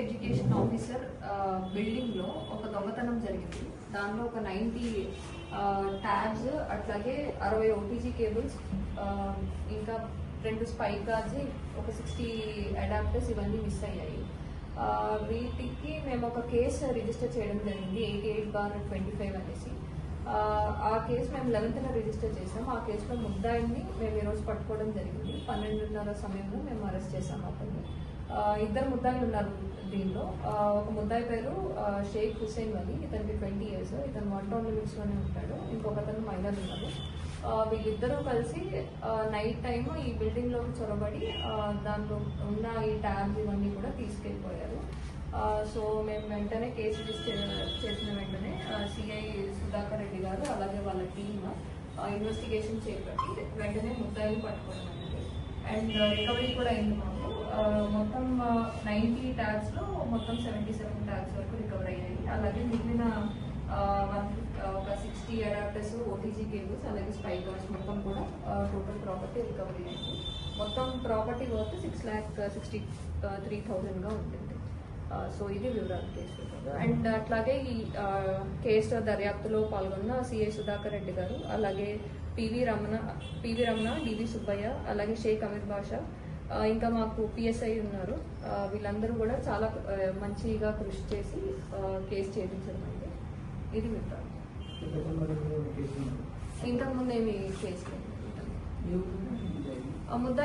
Education officer building లో ఒక దొంగతనం జరిగింది. దానిలో ఒక 90 ట్యాబ్స్, అట్లాగే 60 ఓటీజీ కేబుల్స్, ఇంకా 2 స్పై కార్డ్స్, ఒక 60 అడాప్టర్స్ ఇవన్నీ మిస్ అయ్యాయి. వీటికి మేము ఒక కేసు రిజిస్టర్ చేయడం జరిగింది 88/25 అనేసి. ఆ కేసు మేము 11th రిజిస్టర్ చేసాం. ఆ కేసులో ముద్దాయిని మేము ఈరోజు పట్టుకోవడం జరిగింది. 12:30 సమయంలో మేము అరెస్ట్ చేసాం. అతన్ని 2 ముద్దాయిలు ఉన్నారు దీనిలో. ఒక ముద్దాయి పేరు షేక్ హుసేన్ వలి, ఇతనికి 20 years, ఇతను 1 town limits లోనే ఉంటాడు. ఇంకొక అతను మైనర్ ఉన్నారు. వీళ్ళిద్దరూ కలిసి నైట్ టైమ్ ఈ బిల్డింగ్ లోకి చొరబడి దాంట్లో ఉన్న ఈ ట్యాబ్స్ ఇవన్నీ కూడా తీసుకెళ్ళిపోయారు. సో మేము వెంటనే కేసు రిజిస్టర్ చేసిన వెంటనే సిఐ సుధాకర్ రెడ్డి గారు అలాగే వాళ్ళ టీమ్ ఇన్వెస్టిగేషన్ చేపట్టి వెంటనే ముద్దాయిని పట్టుకోవడం అనేది. అండ్ రికవరీ కూడా అయింది మాకు. మొత్తం 90 ట్యాబ్స్ లో మొత్తం 77 ట్యాబ్స్ వరకు రికవర్ అయ్యాయి. అలాగే మిగిలిన ఒక 60 అడాప్టర్స్, ఓటీజీ కేబుల్స్, అలాగే స్పై కార్డ్స్ మొత్తం కూడా టోటల్ ప్రాపర్టీ రికవరీ అయింది. మొత్తం ప్రాపర్టీ వర్త్ 6,63,000 గా ఉంటుంది. సో ఇది వివరాలు కేసు. అండ్ అట్లాగే ఈ కేసు దర్యాప్తులో పాల్గొన్న సిఐ సుధాకర్ రెడ్డి గారు, అలాగే పివి రమణ, డివి సుబ్బయ్య, అలాగే షేక్ అమీర్ బాషా, ఇంకా మాకు పిఎస్ఐ ఉన్నారు. వీళ్ళందరూ కూడా చాలా మంచిగా కృషి చేసి కేసు ఛేదించడం అయింది. ఇది వివరాలు. ఇంతకుముందు ఏమి కేసు ముద్ద